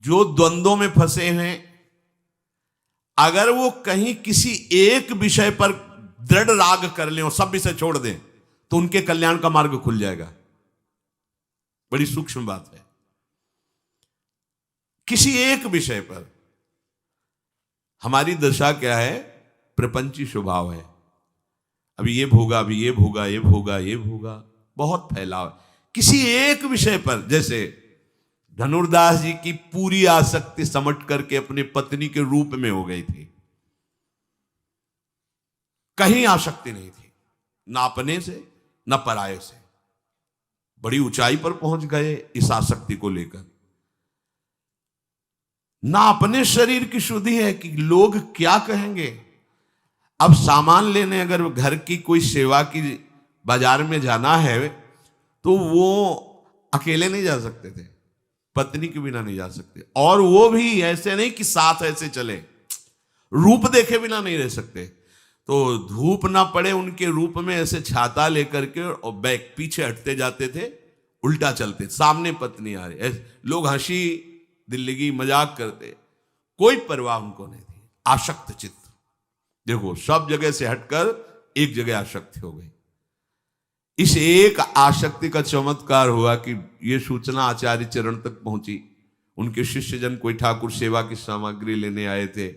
जो द्वंद्वों में फंसे हैं, अगर वो कहीं किसी एक विषय पर दृढ़ राग कर लें और सब विषय छोड़ दें तो उनके कल्याण का मार्ग खुल जाएगा। बड़ी सूक्ष्म बात है। किसी एक विषय पर हमारी दशा क्या है, प्रपंची स्वभाव है। अभी ये भोगा, अभी ये भोगा, ये भोगा, ये भोगा, बहुत फैलाव। किसी एक विषय पर, जैसे धनुर्दास जी की पूरी आसक्ति समट करके अपनी पत्नी के रूप में हो गई थी, कहीं आसक्ति नहीं थी, ना अपने से न पराये से। बड़ी ऊंचाई पर पहुंच गए इस आसक्ति को लेकर। ना अपने शरीर की शुद्धि है कि लोग क्या कहेंगे। अब सामान लेने अगर घर की कोई सेवा की बाजार में जाना है तो वो अकेले नहीं जा सकते थे, पत्नी के बिना नहीं जा सकते, और वो भी ऐसे नहीं कि साथ ऐसे चले, रूप देखे बिना नहीं रह सकते। तो धूप ना पड़े उनके रूप में ऐसे छाता लेकर के और बैक पीछे हटते जाते थे, उल्टा चलते, सामने पत्नी आ रही, लोग हंसी दिल्लगी मजाक करते, कोई परवाह उनको नहीं थी। आसक्त चित्त, देखो सब जगह से हटकर एक जगह आसक्ति हो गई। इस एक आसक्ति का चमत्कार हुआ कि यह सूचना आचार्य चरण तक पहुंची। उनके शिष्यजन कोई ठाकुर सेवा की सामग्री लेने आए थे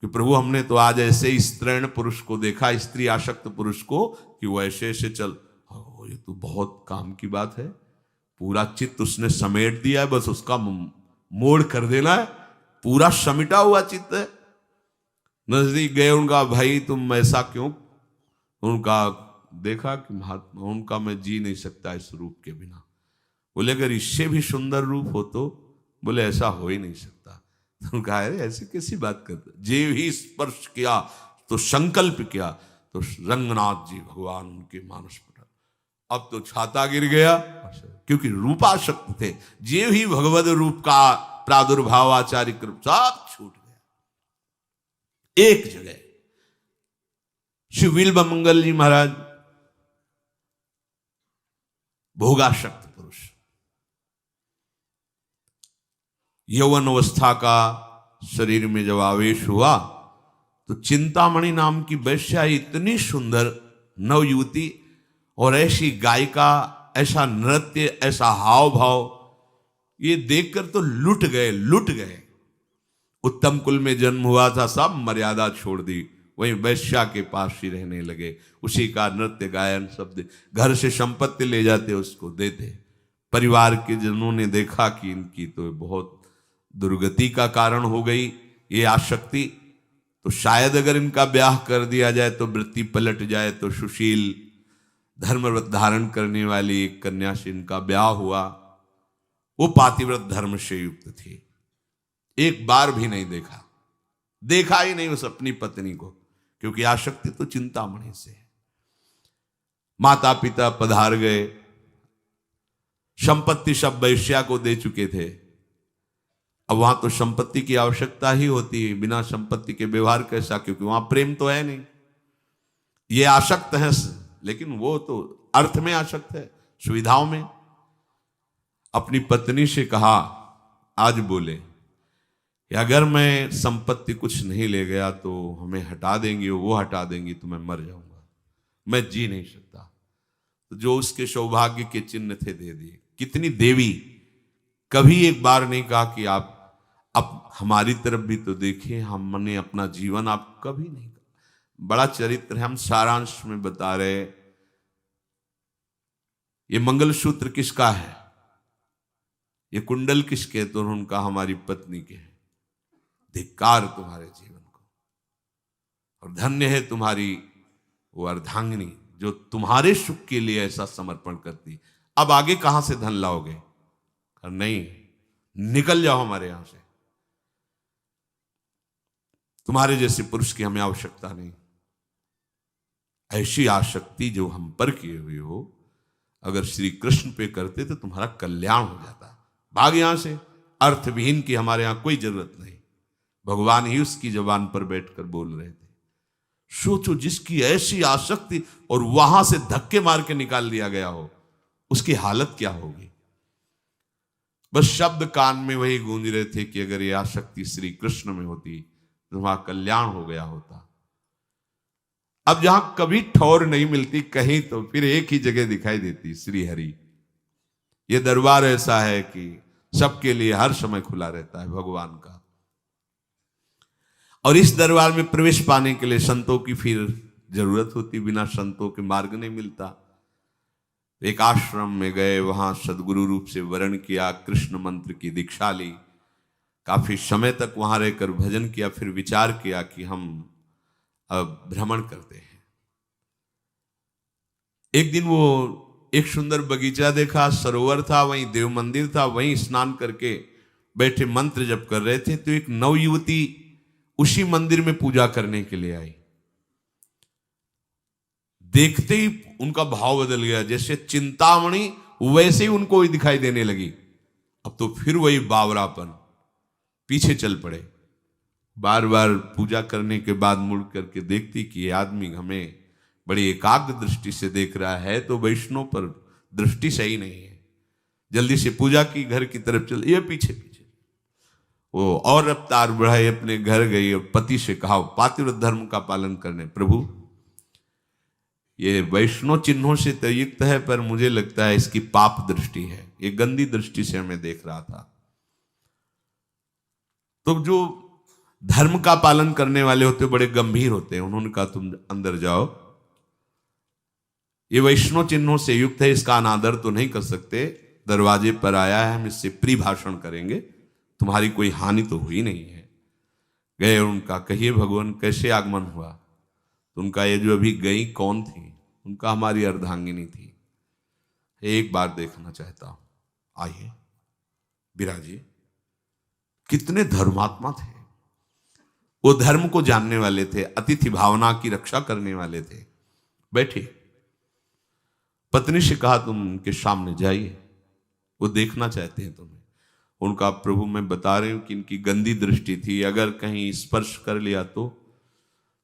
कि प्रभु हमने तो आज ऐसे स्त्रैण पुरुष को देखा, स्त्री आसक्त पुरुष को, कि वो ऐसे ऐसे चल, ये तो बहुत काम की बात है, पूरा चित्त उसने समेट दिया है, बस उसका मोड़ कर देना है, पूरा समिटा हुआ चित्त है। नजदीक गए, उनका भाई तुम ऐसा क्यों? उनका देखा कि महात्मा, उनका मैं जी नहीं सकता इस रूप के बिना। बोले अगर इससे भी सुंदर रूप हो तो? बोले ऐसा हो ही नहीं सकता। तो कहा अरे ऐसे कैसी बात करते, जीव ही स्पर्श किया तो संकल्प किया तो रंगनाथ जी भगवान उनके मानस पटल। अब तो छाता गिर गया, क्योंकि रूपाशक्त थे। जीव ही भगवद रूप का प्रादुर्भाव आचार्य कृपा सब छूट गया एक जगह। श्री बिल्व मंगल जी महाराज भोगाशक्त पुरुष, यौवन अवस्था का शरीर में जब आवेश हुआ तो चिंतामणि नाम की वैश्या, इतनी सुंदर नवयुवती और ऐसी गायिका, ऐसा नृत्य, ऐसा हाव भाव, ये देखकर तो लुट गए। उत्तम कुल में जन्म हुआ था, सब मर्यादा छोड़ दी, वहीं वैश्या के पास ही रहने लगे। उसी का नृत्य गायन सब घर से संपत्ति ले जाते, उसको देते। परिवार के जनों ने देखा कि इनकी तो बहुत दुर्गति का कारण हो गई ये आसक्ति, तो शायद अगर इनका ब्याह कर दिया जाए तो वृत्ति पलट जाए। तो सुशील धर्मव्रत धारण करने वाली एक कन्या से इनका ब्याह हुआ। वो पातिव्रत धर्म से युक्त थी, एक बार भी नहीं देखा ही नहीं उस अपनी पत्नी को, क्योंकि आसक्ति तो चिंतामणि से है। माता पिता पधार गए, संपत्ति सब वैश्या को दे चुके थे। अब वहां तो संपत्ति की आवश्यकता ही होती है, बिना संपत्ति के व्यवहार कैसा, क्योंकि वहां प्रेम तो है नहीं। ये आसक्त है, लेकिन वो तो अर्थ में आसक्त है, सुविधाओं में। अपनी पत्नी से कहा, आज बोले कि अगर मैं संपत्ति कुछ नहीं ले गया तो हमें हटा देंगी, वो हटा देंगी तो मैं मर जाऊंगा, मैं जी नहीं सकता। तो जो उसके सौभाग्य के चिन्ह थे दे दिए। कितनी देवी, कभी एक बार नहीं कहा कि आप अब हमारी तरफ भी तो देखिए, हमने अपना जीवन, आप कभी नहीं कहा। बड़ा चरित्र है, हम सारांश में बता रहे। ये मंगलसूत्र किसका है, ये कुंडल किसके? तो उनका हमारी पत्नी के है। धिक्कार तुम्हारे जीवन को, और धन्य है तुम्हारी वो अर्धांगिनी जो तुम्हारे सुख के लिए ऐसा समर्पण करती। अब आगे कहां से धन लाओगे? नहीं, निकल जाओ हमारे यहां से, तुम्हारे जैसे पुरुष की हमें आवश्यकता नहीं। ऐसी आसक्ति जो हम पर किए हुए हो, अगर श्री कृष्ण पे करते तो तुम्हारा कल्याण हो जाता। भाग यहां से, अर्थविहीन की हमारे यहां कोई जरूरत नहीं। भगवान ही उसकी जबान पर बैठकर बोल रहे थे। सोचो, जिसकी ऐसी आसक्ति और वहां से धक्के मार के निकाल दिया गया हो, उसकी हालत क्या होगी। बस शब्द कान में वही गूंज रहे थे कि अगर यह आसक्ति श्री कृष्ण में होती तो वहां कल्याण हो गया होता। अब जहां कभी ठौर नहीं मिलती कहीं, तो फिर एक ही जगह दिखाई देती, श्री हरि। यह दरबार ऐसा है कि सबके लिए हर समय खुला रहता है भगवान का। और इस दरबार में प्रवेश पाने के लिए संतों की फिर जरूरत होती, बिना संतों के मार्ग नहीं मिलता। एक आश्रम में गए, वहां सदगुरु रूप से वर्ण किया, कृष्ण मंत्र की दीक्षा ली, काफी समय तक वहां रहकर भजन किया, फिर विचार किया कि हम अब भ्रमण करते हैं। एक दिन वो एक सुंदर बगीचा देखा, सरोवर था, वहीं देव मंदिर था, वहीं स्नान करके बैठे मंत्र जप कर रहे थे, तो एक नवयुवती उसी मंदिर में पूजा करने के लिए आई। देखते ही उनका भाव बदल गया, जैसे चिंतामणि वैसे ही उनको ही दिखाई देने लगी। अब तो फिर वही बावरापन, पीछे चल पड़े। बार बार पूजा करने के बाद मुड़ करके देखती कि ये आदमी हमें बड़ी एकाग्र दृष्टि से देख रहा है, तो वैष्णव पर दृष्टि सही नहीं है। जल्दी से पूजा की, घर की तरफ चल, ये पीछे पीछे। वो और रफ्तार बढ़ाई, अपने घर गई और पति से कहा, पातिव्रत धर्म का पालन करने। प्रभु, ये वैष्णव चिन्हों से तो युक्त है, पर मुझे लगता है इसकी पाप दृष्टि है, ये गंदी दृष्टि से हमें देख रहा था। तो जो धर्म का पालन करने वाले होते बड़े गंभीर होते हैं। उन्होंने कहा, तुम अंदर जाओ, ये वैष्णव चिन्हों से युक्त है, इसका अनादर तो नहीं कर सकते। दरवाजे पर आया है, हम इससे प्री भाषण करेंगे, तुम्हारी कोई हानि तो हुई नहीं है। गए और उनका, कहिए भगवान कैसे आगमन हुआ? तो उनका, ये जो अभी गई कौन थी? उनका, हमारी अर्धांगिनी थी, एक बार देखना चाहता हूं, आइए विराजिए। कितने धर्मात्मा थे वो, धर्म को जानने वाले थे, अतिथि भावना की रक्षा करने वाले थे। बैठे, पत्नी से कहा, तुम उनके सामने जाइए, वो देखना चाहते हैं तुम्हें। उनका, प्रभु मैं बता रही हूं कि इनकी गंदी दृष्टि थी, अगर कहीं स्पर्श कर लिया तो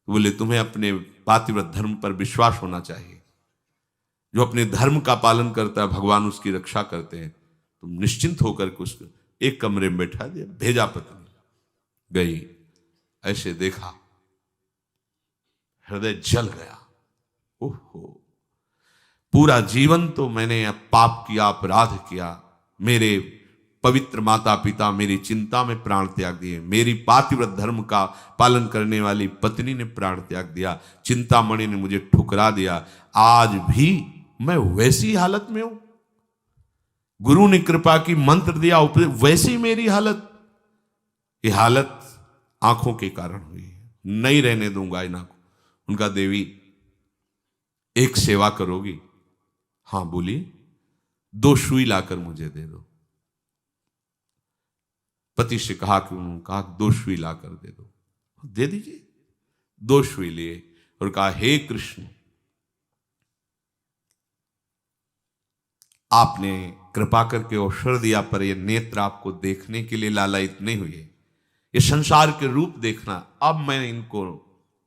बोले, तुम्हें अपने पातिव्रत धर्म पर विश्वास होना चाहिए। जो अपने धर्म का पालन करता है भगवान उसकी रक्षा करते हैं। तुम निश्चिंत होकर के उसको एक कमरे में बैठा दिया, भेजा। पत्नी गई, ऐसे देखा, हृदय जल गया। ओहो, पूरा जीवन तो मैंने पाप किया, अपराध किया, मेरे पवित्र माता पिता मेरी चिंता में प्राण त्याग दिए, मेरी पातिव्रत धर्म का पालन करने वाली पत्नी ने प्राण त्याग दिया, चिंतामणि ने मुझे ठुकरा दिया, आज भी मैं वैसी हालत में हूं। गुरु ने कृपा की, मंत्र दिया, वैसी मेरी हालत। ये हालत आंखों के कारण हुई है, नहीं रहने दूंगा इन आंखों। उनका, देवी एक सेवा करोगी? हाँ बोलिए। 2 सुई लाकर मुझे दे दो। पति से कहा कि उन्होंने कहा 2 सुई लाकर दे दो। दे दीजिए। 2 सुई लिए और कहा, हे कृष्ण, आपने कृपा करके अवसर दिया, पर ये नेत्र आपको देखने के लिए लालायित नहीं हुए, ये संसार के रूप देखना, अब मैं इनको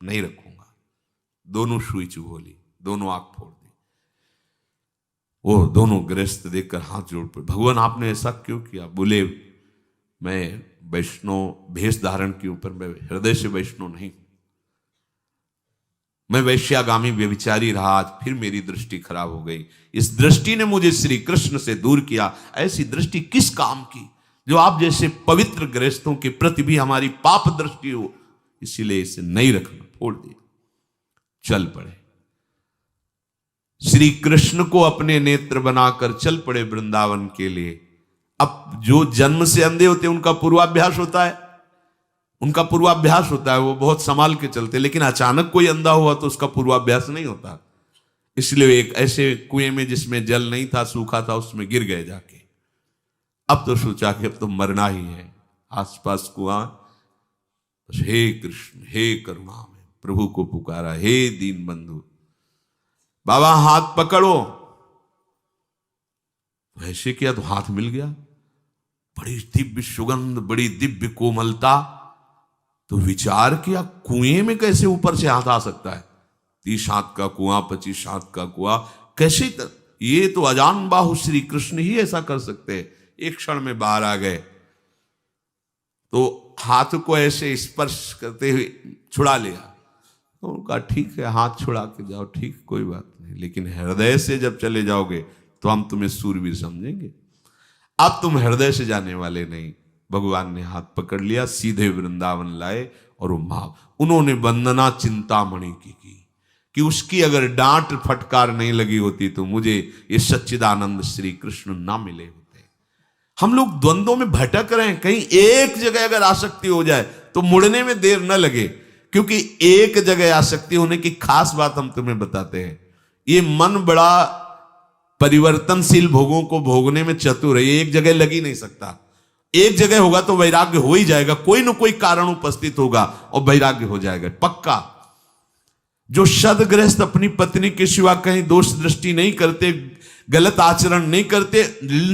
नहीं रखूंगा। दोनों सुई चुभो ली, दोनों आंख फोड़ दी। वो दोनों गृहस्थ देखकर हाथ जोड़ पड़े, भगवान आपने ऐसा क्यों किया? बोले, मैं वैष्णव भेष धारण के ऊपर, मैं हृदय से वैष्णव नहीं हूं, मैं वैश्यागामी व्यभिचारी रहा, आज फिर मेरी दृष्टि खराब हो गई। इस दृष्टि ने मुझे श्री कृष्ण से दूर किया। ऐसी दृष्टि किस काम की, जो आप जैसे पवित्र गृहस्थों के प्रति भी हमारी पाप दृष्टि हो, इसीलिए इसे नहीं रखना, फोड़ दिया। चल पड़े, श्री कृष्ण को अपने नेत्र बनाकर चल पड़े वृंदावन के लिए। अब जो जन्म से अंधे होते हैं उनका पूर्वाभ्यास होता है, वो बहुत संभाल के चलते, लेकिन अचानक कोई अंधा हुआ तो उसका पूर्वाभ्यास नहीं होता। इसलिए एक ऐसे कुएं में जिसमें जल नहीं था, सूखा था, उसमें गिर गए जाके। अब तो सोचा कि अब तो मरना ही है, आसपास कुआं, हे कृष्ण हे करुणा में प्रभु को पुकारा, हे दीन बंधु बाबा हाथ पकड़ो। ऐसे किया तो हाथ मिल गया, बड़ी दिव्य सुगंध, बड़ी दिव्य कोमलता। तो विचार किया, कुएं में कैसे ऊपर से हाथ आ सकता है? 30 हाथ का कुआं, 25 हाथ का कुआं, कैसे ये तो अजान बाहु श्री कृष्ण ही ऐसा कर सकते हैं। एक क्षण में बाहर आ गए। तो हाथ को ऐसे स्पर्श करते हुए छुड़ा लिया। तो उनका ठीक है, हाथ छुड़ा के जाओ, ठीक, कोई बात नहीं, लेकिन हृदय से जब चले जाओगे तो हम तुम्हें सूरवीर समझेंगे। अब तुम हृदय से जाने वाले नहीं। भगवान ने हाथ पकड़ लिया, सीधे वृंदावन लाए और उन्होंने वंदना चिंतामणि की कि उसकी अगर डांट फटकार नहीं लगी होती तो मुझे ये सच्चिदानंद श्री कृष्ण ना मिले होते। हम लोग द्वंद्वों में भटक रहे हैं, कहीं एक जगह अगर आसक्ति हो जाए तो मुड़ने में देर न लगे, क्योंकि एक जगह आसक्ति होने की खास बात हम तुम्हें बताते हैं। ये मन बड़ा परिवर्तनशील भोगों को भोगने में चतुर है, ये एक जगह लग ही नहीं सकता। एक जगह होगा तो वैराग्य हो ही जाएगा, कोई ना कोई कारण उपस्थित होगा और वैराग्य हो जाएगा पक्का। जो सदगृहस्थ अपनी पत्नी के सिवा कहीं दोष दृष्टि नहीं करते, गलत आचरण नहीं करते,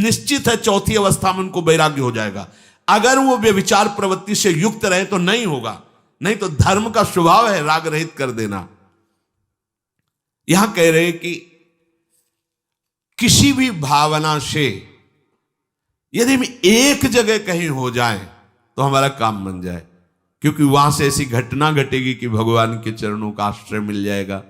निश्चित है चौथी अवस्था में उनको वैराग्य हो जाएगा। अगर वो व्यभिचार प्रवृत्ति से युक्त रहे तो नहीं होगा, नहीं तो धर्म का स्वभाव है राग रहित कर देना। यहां कह रहे कि किसी भी भावना से यदि हम एक जगह कहीं हो जाए तो हमारा काम बन जाए, क्योंकि वहां से ऐसी घटना घटेगी कि भगवान के चरणों का आश्रय मिल जाएगा।